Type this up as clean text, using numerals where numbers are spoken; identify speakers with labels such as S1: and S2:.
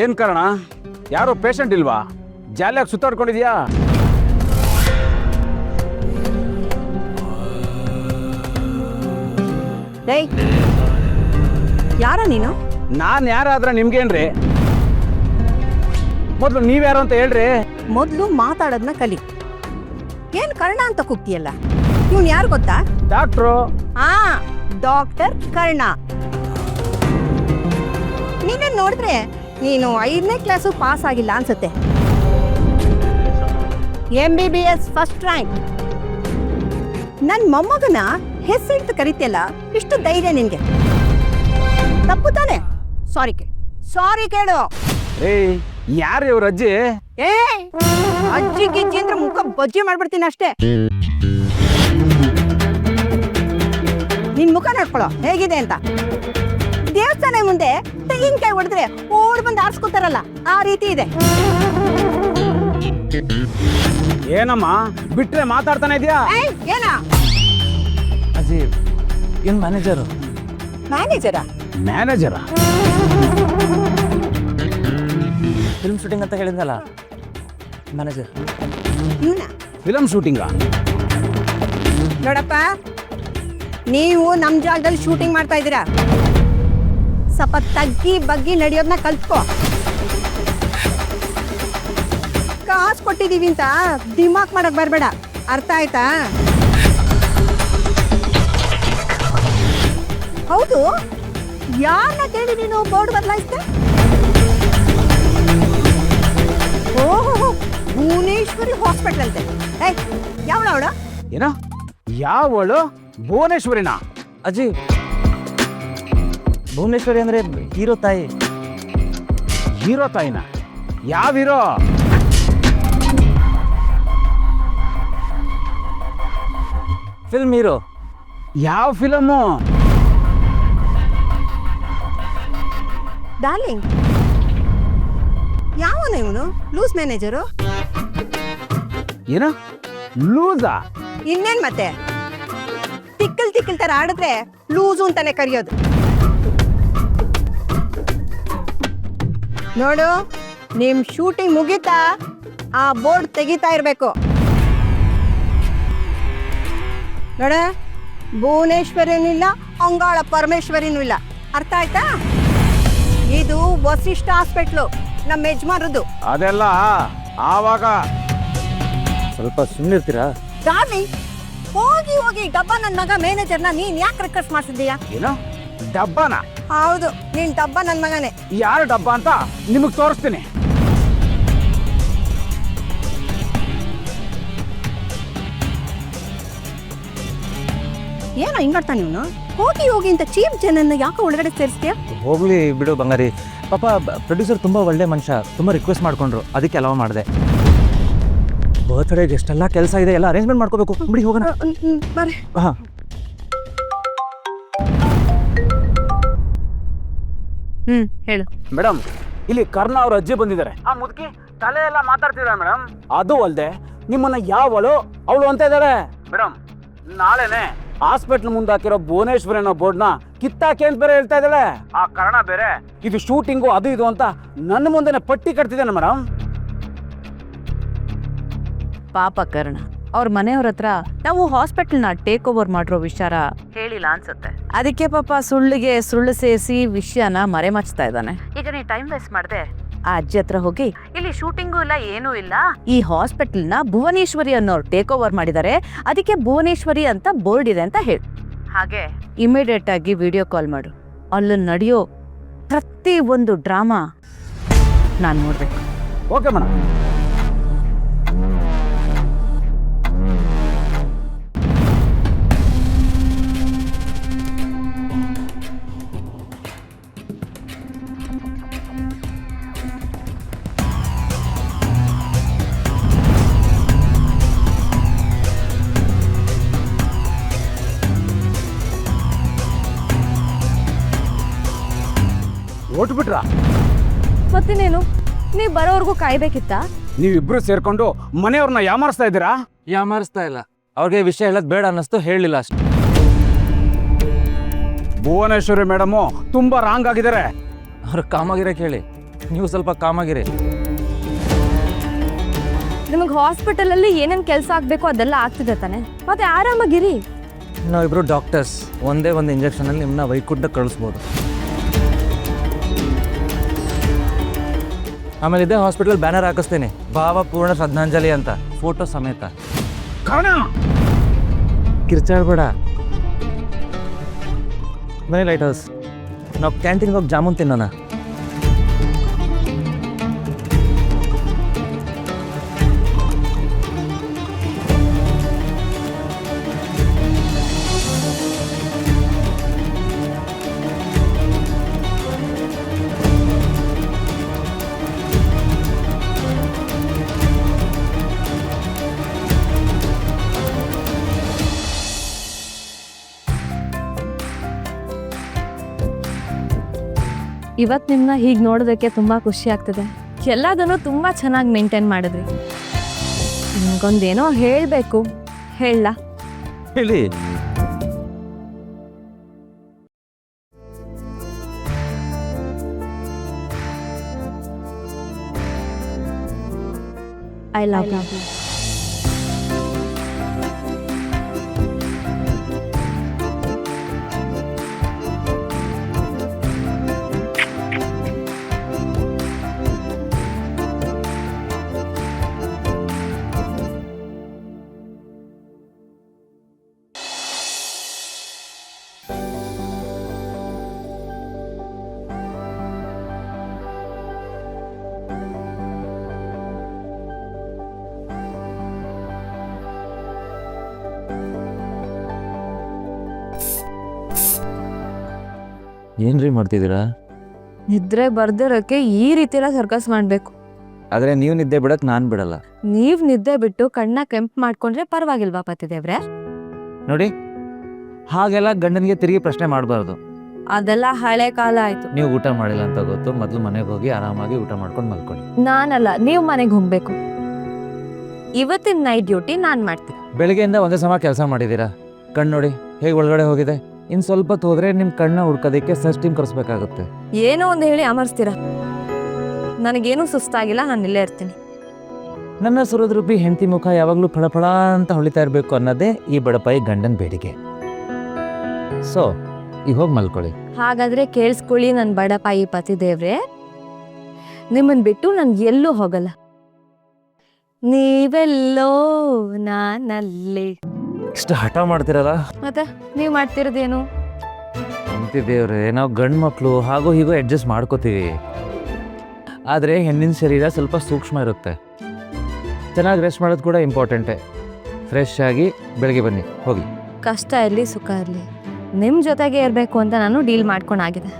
S1: ಏನ್ ಕಾರಣ? ಯಾರು ಪೇಷಂಟ್ ಇಲ್ವಾ? ಜಾಲಿಯಾಗಿ ಸುತ್ತಾಡ್ಕೊಂಡಿದ್ಯಾ?
S2: ಯಾರ ನೀನು?
S1: ನಾನ್ ಯಾರಾದ್ರೆ ನಿಮ್ಗೇನ್ರಿ? ಮೊದ್ಲು ನೀವ್ಯಾರು ಅಂತ ಹೇಳ್ರಿ.
S2: ಮೊದ್ಲು ಮಾತಾಡೋದನ್ನ ಕಲಿ. ಏನ್ ಕರ್ಣ ಅಂತ ಕೂಗ್ತಿಯಲ್ಲ, ಇವ್ನು ಯಾರು ಗೊತ್ತಾ?
S1: ಡಾಕ್ಟ್ರು.
S2: ಡಾಕ್ಟರ್ ಕರ್ಣ. ನೀನ ನೋಡಿದ್ರೆ ನೀನು 5ನೇ ಕ್ಲಾಸು ಪಾಸ್ ಆಗಿಲ್ಲ ಅನ್ಸುತ್ತೆ. MBBS first rank. ನನ್ನ ಮೊಮ್ಮಗನ ಹೆಸರಿಟ್ಟು ಕರಿತಿಯಲ್ಲ, ಇಷ್ಟು ಧೈರ್ಯ ನಿನ್ಗೆ? ತಪ್ಪು ತಾನೆ? ಸಾರಿ ಕೇಳು.
S1: ಯಾರು ಇವ್ರ ಅಜ್ಜಿ?
S2: ಅಜ್ಜಿ ಗಿಜ್ಜಿ ಅಂದ್ರೆ ಮುಖ ಬಜ್ಜಿ ಮಾಡ್ಬಿಡ್ತೀನಿ ಅಷ್ಟೇ. ನಿನ್ ಮುಖ ನೋಡ್ಕೊಳ್ಳೋ ಹೇಗಿದೆ ಅಂತ. ದೇವಸ್ಥಾನ ಮುಂದೆ ತೆಂಗಿನಕಾಯಿ ಹೊಡೆದ್ರೆ ಓಡ್ ಬಂದು ಆರಿಸ್ಕೊತಾರಲ್ಲ, ಆ ರೀತಿ ಇದೆ.
S1: ಏನಮ್ಮ ಬಿಟ್ರೆ ಮಾತಾಡ್ತಾನೆ ಇದೆಯಾ?
S2: ಏನ
S3: ಅಜ್ಜಿ ಏನ್ ಮ್ಯಾನೇಜರು?
S1: ಮ್ಯಾನೇಜರ?
S3: ಫಿಲ್ಮ್ ಶೂಟಿಂಗ್ ಅಂತ ಹೇಳಿದ್ನಲ್ಲ, ಮ್ಯಾನೇಜರ್.
S1: ಫಿಲಂ ಶೂಟಿಂಗಾ?
S2: ನೋಡಪ್ಪ, ನೀವು ನಮ್ ಜಾಗದಲ್ಲಿ ಶೂಟಿಂಗ್ ಮಾಡ್ತಾ ಇದ್ದೀರಾ. ಸ್ವಲ್ಪ ತಗ್ಗಿ ಬಗ್ಗಿ ನಡೆಯೋದನ್ನ ಕಲ್ತ್ಕೋ. ಕಾಸು ಕೊಟ್ಟಿದೀವಿ ಅಂತ ದಿಮಾಕ್ ಮಾಡಕ್ ಬರ್ಬೇಡ, ಅರ್ಥ ಆಯ್ತಾ? ಹೌದು, ಯಾರನ್ನ ಕೇಳಿ ನೀನು ಬೋರ್ಡ್ ಬದಲಾಯಿಸ್ತೆ? ಓಹೋ, ಭುವನೇಶ್ವರಿ ಹಾಸ್ಪಿಟಲ್ ಅಂತೆ. ಯಾವಳ?
S1: ಏನ? ಯಾವಳು? ಭುವನೇಶ್ವರಿನಾ?
S3: ಅಜ್ಜಿ, ಭುವನೇಶ್ವರಿ ಅಂದ್ರೆ ಹೀರೋ ತಾಯಿ.
S1: ಹೀರೋ ತಾಯಿನ? ಯಾವ ಹೀರೋ?
S3: Film hero.
S1: ಯಾವ ಫಿಲಮು?
S2: ಡಾರ್ಲಿಂಗ್, ಯಾವನ ಇವನು? Loose manager?
S1: ಏನ ಲೂಸಾ?
S2: ಇನ್ನೇನ್ ಮತ್ತೆ, ತಿಕ್ಕಲ್ ತರ ಆಡಿದ್ರೆ ಲೂಸು ಅಂತಾನೆ ಕರೆಯೋದು. ನೋಡು, ನಿಮ್ ಶೂಟಿಂಗ್ ಮುಗೀತಾ ಆ ಬೋರ್ಡ್ ತೆಗಿತಾ ಇರ್ಬೇಕು. ನೋಡ, ಭುವನೇಶ್ವರಿನೂ ಇಲ್ಲ, ಅಂಗಾಳ ಪರಮೇಶ್ವರಿನೂ ಇಲ್ಲ, ಅರ್ಥ ಆಯ್ತಾ? ಇದು ವಸಿಷ್ಠ ಹಾಸ್ಪಿಟ್ಲು, ನಮ್ಮ ಯಜಮಾನರದು.
S1: ಅದೆಲ್ಲ ಆವಾಗ.
S3: ಸ್ವಲ್ಪ ಸುಮ್ಮನಿರ್ತೀರಾ?
S2: ಡಾರ್ಲಿಂಗ್, ಹೋಗಿ ಡಬ್ಬ ನನ್ನ ಮಗ ಮ್ಯಾನೇಜರ್ನ ನೀನ್ ಯಾಕೆ ರಿಕ್ವೆಸ್ಟ್ ಮಾಡ್ತಿದ್ದೀಯಾ?
S1: ಏನು ಡಬ್ಬನ?
S2: ಹೌದು, ನೀನ್ ಡಬ್ಬ ನನ್ನ ಮಗನೇ.
S1: ಯಾರು ಡಬ್ಬ ಅಂತ ನಿಮಗ್ ತೋರಿಸ್ತೀನಿ.
S2: ಏನೋ ಹಿಂಗ್ ಮಾಡ್ತಾನೆ ಇವನು. ಹೋಗಿ ಅಂತ ಚೀಪ್ ಜನನ್ನ ಯಾಕೆ ಒಳಗಡೆ ಸೇರಿಸ್ತೀಯ?
S3: ಹೋಗ್ಲಿ ಬಿಡು ಬಂಗಾರಿ. ಪಾಪ ಪ್ರೊಡ್ಯೂಸರ್ ತುಂಬಾ ಒಳ್ಳೆ ಮನುಷ್ಯ, ತುಂಬಾ ರಿಕ್ವೆಸ್ಟ್ ಮಾಡ್ಕೊಂಡ್ರು, ಅದಕ್ಕೆ ಅಲೋ ಮಾಡಿದೆ. ಬರ್ತ್ಡೇಗೆ ಎಷ್ಟೆಲ್ಲ ಕೆಲಸ ಇದೆ, ಎಲ್ಲ ಅರೇಂಜ್ಮೆಂಟ್ ಮಾಡ್ಕೋಬೇಕು. ಬಿಡಿ ಹೋಗೋಣ.
S2: ಬರ್ರಿ.
S3: ಹಾ,
S2: ಹೇಳು.
S1: ಮೇಡಮ್, ಇಲ್ಲಿ ಕರ್ಣ ಅವ್ರ ಅಜ್ಜಿ ಬಂದಿದ್ದಾರೆ. ಆ ಮುದುಕಿ ತಲೆ ಎಲ್ಲ ಮಾತಾಡ್ತಿದ್ದಾರೆ ಮೇಡಮ್. ಅದು ಅಲ್ದೆ ನಿಮ್ಮನ್ನ ಯಾವಳು ಅವಳು ಅಂತ ಇದ್ದಾರೆ ಮೇಡಮ್. ನಾಳೆನೆ ಹಾಸ್ಪಿಟ್ಲ್ ಮುಂದೆ ಹಾಕಿರೋ ಭುವನೇಶ್ವರಿ ಅನ್ನೋ ಬೋರ್ಡ್ನ ಕಿತ್ತಾಕಿ ಅಂತ ಬೇರೆ ಹೇಳ್ತಾ ಇದ್ದಾಳೆ. ಆ ಕರ್ಣ ಬೇರೆ ಇದು ಶೂಟಿಂಗು ಅದು ಇದು ಅಂತ ನನ್ನ ಮುಂದೆನೆ ಪಟ್ಟಿ ಕಟ್ತಿದ್ದಾನೆ ಮೇಡಮ್.
S4: ಪಾಪ ಕರ್ಣ, ಅವ್ರ ಮನೆಯವ್ರ ಹತ್ರ ನಾವು ಹಾಸ್ಪಿಟಲ್ನ ಟೇಕ್ ಓವರ್ ಮಾಡಿರೋ ವಿಚಾರ ಹೇಳಿಲ್ಲ ಅನ್ಸುತ್ತೆ. ಅದಕ್ಕೆ ಪಾಪ ಸುಳ್ಳು ಸೇರಿಸಿ ವಿಷಯನ ಮರೆಮಚ್ತಾ ಇದ್ದಾನೆ. ಈಗ ನೀ ಟೈಮ್ ವೇಸ್ಟ್ ಮಾಡ್ದೆ ಆ ಅಜ್ಜಿ ಹತ್ರ ಹೋಗಿ, ಇಲ್ಲಿ ಶೂಟಿಂಗು ಇಲ್ಲ ಏನೂ ಇಲ್ಲ, ಈ ಹಾಸ್ಪಿಟಲ್ನ ಭುವನೇಶ್ವರಿ ಅನ್ನೋರು ಟೇಕ್ ಓವರ್ ಮಾಡಿದ್ದಾರೆ, ಅದಕ್ಕೆ ಭುವನೇಶ್ವರಿ ಅಂತ ಬೋರ್ಡ್ ಇದೆ ಅಂತ ಹೇಳಿ. ಹಾಗೆ ಇಮಿಡಿಯೇಟ್ ಆಗಿ ವಿಡಿಯೋ ಕಾಲ್ ಮಾಡು. ಅಲ್ಲಿ ನಡೆಯೋ ಪ್ರತಿ ಒಂದು ಡ್ರಾಮಾ ನಾನು ನೋಡ್ಬೇಕು.
S1: Okay madam. ಓಟ್ಬಿಟ್ರಾ?
S4: ಮತ್ತಿನೇನು, ನೀವ್ ಬರೋವರೆಗೂ ಕಾಯ್ಬೇಕಿತ್ತಾ?
S1: ನೀವಿಬ್ರು ಸೇರ್ಕೊಂಡು ಮನೆಯವ್ರನ್ನ ಯಾಮಾರಿಸ್ತಾ ಇದ್ದೀರಾ?
S3: ಯಾಮಾರಿಸ್ತಾ ಇಲ್ಲ, ಅವ್ರಿಗೆ ವಿಷಯ ಹೇಳೋದು ಬೇಡ ಅನ್ನಿಸ್ತು, ಹೇಳಲಿಲ್ಲ ಅಷ್ಟೇ.
S1: ಭುವನೇಶ್ವರಿ ಮೇಡಮು ತುಂಬಾ ರಾಂಗ್ ಆಗಿದ್ದಾರೆ.
S3: ಅವ್ರು ಕಾಮಾಗಿರೋ ಕೇಳಿ. ನೀವು ಸ್ವಲ್ಪ ಕಾಮಾಗಿರಿ.
S2: ನಿಮಗೆ ಹಾಸ್ಪಿಟಲಲ್ಲಿ ಏನೇನು ಕೆಲಸ ಆಗಬೇಕು ಅದೆಲ್ಲ ಆಗ್ತಿದೆ ತಾನೆ, ಮತ್ತೆ ಆರಾಮಾಗಿರಿ.
S3: ನಾವಿಬ್ರು ಡಾಕ್ಟರ್ಸ್, ಒಂದೇ ಒಂದು ಇಂಜೆಕ್ಷನಲ್ಲಿ ನಿಮ್ಮನ್ನ ವೈಕುಂಠ ಕಳಿಸ್ಬೋದು. ಆಮೇಲೆ ಇದೇ ಹಾಸ್ಪಿಟಲ್ ಬ್ಯಾನರ್ ಹಾಕಿಸ್ತೀನಿ, ಭಾವಪೂರ್ಣ ಶ್ರದ್ಧಾಂಜಲಿ ಅಂತ, ಫೋಟೋ ಸಮೇತ. ಕಿರ್ಚಾಡ್ಬೇಡ. ಬನ್ನಿ ಲೈಟ್ ಹೌಸ್, ನಾವು ಕ್ಯಾಂಟೀನ್ಗೆ ಹೋಗಿ ಜಾಮೂನ್ ತಿನ್ನೋಣ.
S2: ಇವತ್ತು ನಿಮ್ಮನ್ನ ಹೀಗೆ ನೋಡೋದಕ್ಕೆ ತುಂಬ ಖುಷಿ ಆಗ್ತದೆ. ಎಲ್ಲದನ್ನು ತುಂಬ ಚೆನ್ನಾಗಿ ಮೇಂಟೈನ್ ಮಾಡಿದ್ರಿ. ನಿಮ್ಗೊಂದೇನೋ ಹೇಳಬೇಕು, ಹೇಳ?
S3: ಹೇಳಿ.
S2: I love you.
S3: ಏನ್ರಿ ಮಾಡ್ತಿದ್ದೀರಾ?
S2: ನಿದ್ರೆ ಬರ್ದಿರೋಕ್ಕೆ ಈ ರೀತಿ ಎಲ್ಲ ಸರ್ಕಸ್ ಮಾಡಬೇಕು.
S3: ಆದರೆ ನೀವು ನಿದ್ದೆ ಬಿಡಕ್ಕೆ ನಾನು ಬಿಡಲ್ಲ.
S2: ನೀವು ನಿದ್ದೆ ಬಿಟ್ಟು ಕಣ್ಣ ಕೆಂಪು ಮಾಡ್ಕೊಂಡ್ರೆ ಪರವಾಗಿಲ್ವಾ ಪತಿದೇವ್ರೆ?
S3: ನೋಡಿ, ಹಾಗೆಲ್ಲ ಗಂಡನಿಗೆ ತಿರುಗಿ ಪ್ರಶ್ನೆ ಮಾಡಬಾರ್ದು.
S2: ಅದೆಲ್ಲ ಹಳೆ ಕಾಲ ಆಯ್ತು.
S3: ನೀವು ಊಟ ಮಾಡಿಲ್ಲ ಅಂತ ಗೊತ್ತು, ಮೊದಲು ಮನೆಗೆ ಹೋಗಿ ಆರಾಮಾಗಿ ಊಟ ಮಾಡ್ಕೊಂಡು ಮಲ್ಕೊಳ್ಳಿ.
S2: ನಾನಲ್ಲ, ನೀವು ಮನೆಗೆ ಹೋಗ್ಬೇಕು. ಇವತ್ತಿನ ನೈಟ್ ಡ್ಯೂಟಿ ನಾನು ಮಾಡ್ತೀನಿ.
S3: ಬೆಳಿಗ್ಗೆಯಿಂದ ಒಂದೇ ಸಮ ಕೆಲಸ ಮಾಡಿದ್ದೀರಾ, ಕಣ್ಣು ನೋಡಿ ಹೇಗೆ ಒಳಗಡೆ ಹೋಗಿದೆ. ಇನ್ನು ಸ್ವಲ್ಪ ಹೊತ್ತು ಹೋದರೆ ನಿಮ್ಮ ಕಣ್ಣ ಹುಡ್ಕೋದಕ್ಕೆ ಸರ್ಚ್ ಟೀಮ್ ಕರೆಸ್ಬೇಕಾಗುತ್ತೆ.
S2: ಏನೋ ಒಂದು ಹೇಳಿ ಅಮರ್ಸ್ತೀರಾ. ನನಗೇನು ಸುಸ್ತಾಗಿಲ್ಲ, ನಾನು ಇಲ್ಲೇ ಇರ್ತೀನಿ.
S3: ನನ್ನ ಸುರದ್ರೂಪಿ ಹೆಂಡತಿ ಮುಖ ಯಾವಾಗಲೂ ಫಳಫಳ ಅಂತ ಹೊಳಿತಾ ಇರಬೇಕು ಅನ್ನೋದೇ ಈ ಬಡಪಾಯಿ ಗಂಡನ ಬೇಡಿಕೆ. ಸೊ ಈಗ ಹೋಗಿ ಮಲ್ಕೊಳ್ಳಿ.
S2: ಹಾಗಾದ್ರೆ ಕೇಳಿಸ್ಕೊಳ್ಳಿ ನನ್ನ ಬಡಪಾಯಿ ಪತಿದೇವ್ರೆ, ನಿಮ್ಮನ್ನು ಬಿಟ್ಟು ನಾನು ಎಲ್ಲೂ ಹೋಗಲ್ಲ. ನೀವೆಲ್ಲೋ ನಾನಲ್ಲಿ.
S3: ಇಷ್ಟು ಹಠ ಮಾಡ್ತಿರಲ್ಲ.
S2: ಮತ್ತೆ ನೀವು ಮಾಡ್ತಿರೋದೇನು?
S3: ಅಂತಿದ್ದೇವ್ರೆ, ನಾವು ಗಂಡು ಮಕ್ಕಳು ಹಾಗೂ ಹೀಗೂ ಅಡ್ಜಸ್ಟ್ ಮಾಡ್ಕೋತೀವಿ. ಆದರೆ ಹೆಣ್ಣಿನ ಶರೀರ ಸ್ವಲ್ಪ ಸೂಕ್ಷ್ಮ ಇರುತ್ತೆ. ಚೆನ್ನಾಗಿ ರೆಸ್ಟ್ ಮಾಡೋದು ಕೂಡ ಇಂಪಾರ್ಟೆಂಟೇ. ಫ್ರೆಶ್ ಆಗಿ ಬೆಳಗ್ಗೆ ಬನ್ನಿ, ಹೋಗಿ.
S2: ಕಷ್ಟ ಇರಲಿ ಸುಖ ಇರಲಿ ನಿಮ್ಮ ಜೊತೆಗೆ ಇರಬೇಕು ಅಂತ ನಾನು ಡೀಲ್ ಮಾಡ್ಕೊಂಡಾಗಿದೆ.